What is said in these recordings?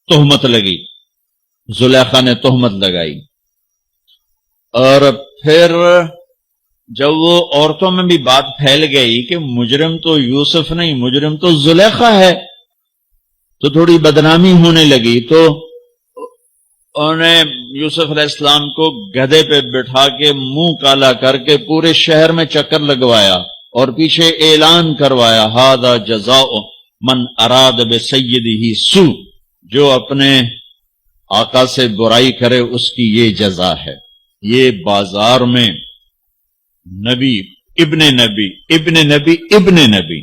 تہمت لگی، زلیخا نے تہمت لگائی، اور پھر جب وہ عورتوں میں بھی بات پھیل گئی کہ مجرم تو یوسف نہیں، مجرم تو زلیخا ہے، تو تھوڑی بدنامی ہونے لگی، تو انہوں نے یوسف علیہ السلام کو گدھے پہ بٹھا کے منہ کالا کر کے پورے شہر میں چکر لگوایا اور پیچھے اعلان کروایا، ھذا جزاء من اراد بسیدہ سوء، جو اپنے آقا سے برائی کرے اس کی یہ جزا ہے۔ یہ بازار میں نبی ابن نبی ابن نبی ابن نبی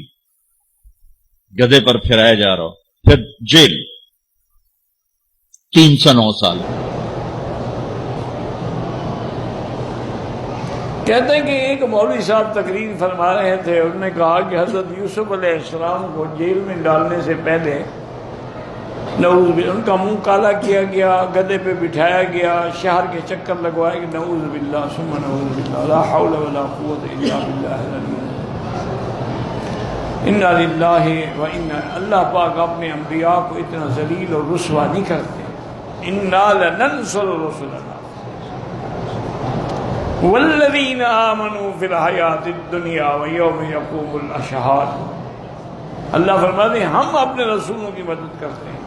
گدھے پر پھرایا جا رہا ہو، پھر جیل 309 سال۔ کہتے ہیں کہ ایک مولوی صاحب تقریر فرما رہے تھے، انہوں نے کہا کہ حضرت یوسف علیہ السلام کو جیل میں ڈالنے سے پہلے نعوذ باللہ ان کا منہ کالا کیا گیا، گدھے پہ بٹھایا گیا، شہر کے چکر لگوائے گئے، نعوذ باللہ ثم نعوذ باللہ، لا حول ولا قوت الا باللہ العلی العظیم۔ انا للہ و انا، اللہ پاک اپنے انبیاء کو اتنا ذلیل اور رسوا نہیں کرتے۔ انا لننصر رسلنا والذین آمنوا فی الحیات الدنیا ویوم یقوم الاشہاد۔ اللہ فرماتے ہیں ہم اپنے رسولوں کی مدد کرتے ہیں۔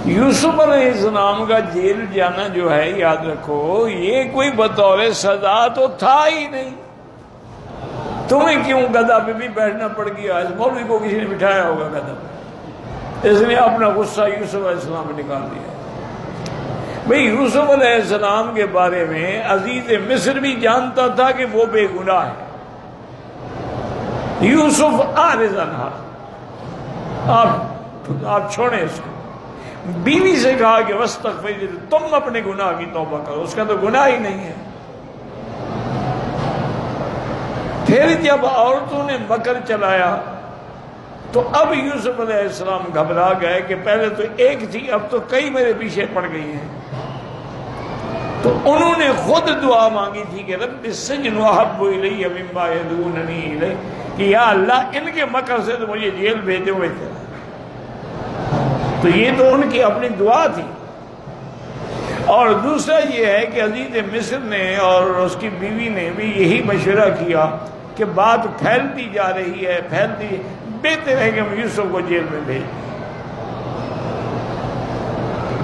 یوسف علیہ السلام کا جیل جانا جو ہے، یاد رکھو، یہ کوئی بطور سزا تو تھا ہی نہیں۔ تمہیں کیوں گدھا پہ بھی بیٹھنا پڑ گیا؟ اس مولوی کو کسی نے بٹھایا ہوگا گدھا پہ، اس نے اپنا غصہ یوسف علیہ السلام پہ نکال دیا۔ بھئی یوسف علیہ السلام کے بارے میں عزیز مصر بھی جانتا تھا کہ وہ بے گناہ ہے۔ یوسف اعرض عنہا، آپ چھوڑیں اس کو۔ بیوی سے کہا کہ واستغفری، تم اپنے گناہ کی توبہ کرو، اس کا تو گناہ ہی نہیں ہے۔ پھر جب عورتوں نے مکر چلایا تو اب یوسف علیہ السلام گھبرا گئے کہ پہلے تو ایک تھی، اب تو کئی میرے پیچھے پڑ گئی ہیں۔ تو انہوں نے خود دعا مانگی تھی کہ رب السجن احب الی مما یدعوننی الیہ، کہ یا اللہ ان کے مکر سے تو مجھے جیل بھیجے ہوئے تھے۔ تو یہ تو ان کی اپنی دعا تھی۔ اور دوسرا یہ ہے کہ عزیز مصر نے اور اس کی بیوی نے بھی یہی مشورہ کیا کہ بات پھیلتی جا رہی ہے، پھیلتی، بہتر ہے کہ ہم یوسف کو جیل میں بھیج دیں۔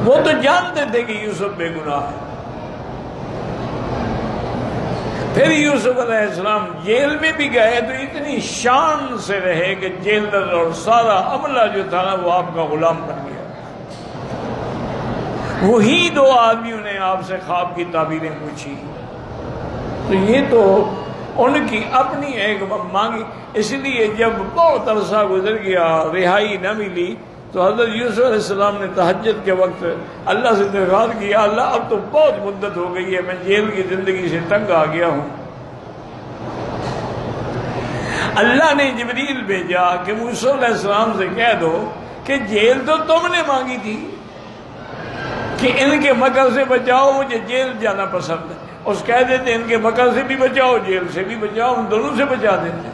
وہ تو جانتے تھے کہ یوسف بے گناہ ہے۔ پھر یوسف علیہ السلام جیل میں بھی گئے تو اتنی شان سے رہے کہ جیلر اور سارا عملہ جو تھا نا وہ آپ کا غلام بن گیا۔ وہی دو آدمیوں نے آپ سے خواب کی تعبیریں پوچھی، تو یہ تو ان کی اپنی ایک مانگی۔ اس لیے جب بہت عرصہ گزر گیا، رہائی نہ ملی، تو حضرت یوسف علیہ السلام نے تہجد کے وقت اللہ سے درخواست کیا، اللہ اب تو بہت مدت ہو گئی ہے، میں جیل کی زندگی سے تنگ آ گیا ہوں۔ اللہ نے جبریل بھیجا کہ موسیٰ علیہ السلام سے کہہ دو کہ جیل تو تم نے مانگی تھی کہ ان کے مکر سے بچاؤ، مجھے جیل جانا پسند ہے، اس کہہ دیتے ان کے مکر سے بھی بچاؤ، جیل سے بھی بچاؤ، ان دونوں سے بچا دیتے۔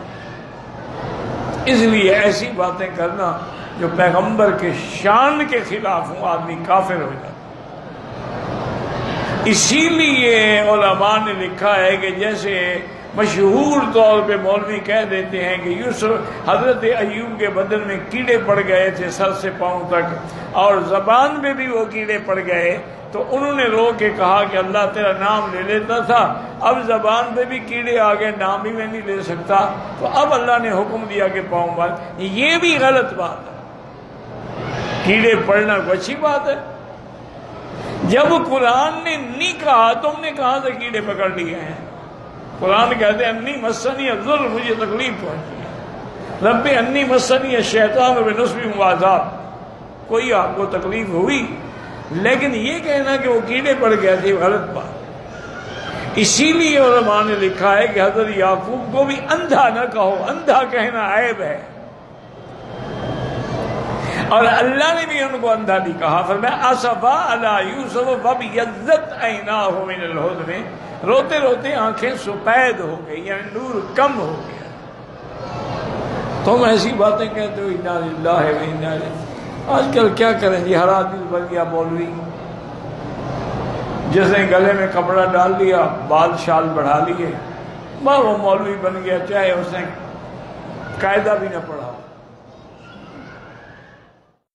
اس لیے ایسی باتیں کرنا جو پیغمبر کے شان کے خلاف ہوں، آدمی کافر ہو جاتا۔ اسی لیے علماء نے لکھا ہے کہ جیسے مشہور طور پہ مولوی کہہ دیتے ہیں کہ یوسف حضرت ایوب کے بدن میں کیڑے پڑ گئے تھے سر سے پاؤں تک، اور زبان میں بھی وہ کیڑے پڑ گئے، تو انہوں نے رو کے کہا کہ اللہ تیرا نام لے لیتا تھا، اب زبان پہ بھی کیڑے آ گئے، نام بھی میں نہیں لے سکتا، تو اب اللہ نے حکم دیا کہ پاؤں باندھ۔ یہ بھی غلط بات ہے، کیڑے پڑنا کوئی اچھی بات ہے؟ جب قرآن نے نہیں کہا، تم نے کہاں سے کیڑے پکڑ لیے ہیں؟ قرآن کہتے ہیں انی مسنی الضر، مجھے تکلیف پہنچی ہے، رب انی مسنی الشیطان بنصب وعذاب، کوئی آپ کو تکلیف ہوئی، لیکن یہ کہنا کہ وہ کیڑے پڑ گئے تھے غلط بات۔ اسی لیے علماء نے لکھا ہے کہ حضرت یعقوب کو بھی اندھا نہ کہو، اندھا کہنا عیب ہے، اور اللہ نے بھی ان کو اندھا نہیں کہا۔ فرمایا اسفا علی یوسف فابیضت عیناہ من الحزن، روتے روتے آنکھیں سفید ہو گئی، یعنی نور کم ہو گیا۔ تم ایسی باتیں کہتے ہو، انا للہ و انا الیہ۔ آج کل کیا کریں جی، ہر آدمی بن گیا مولوی، جس نے گلے میں کپڑا ڈال لیا، بال شال بڑھا لیے، وہ مولوی بن گیا، چاہے اس نے قاعدہ بھی نہ پڑھا۔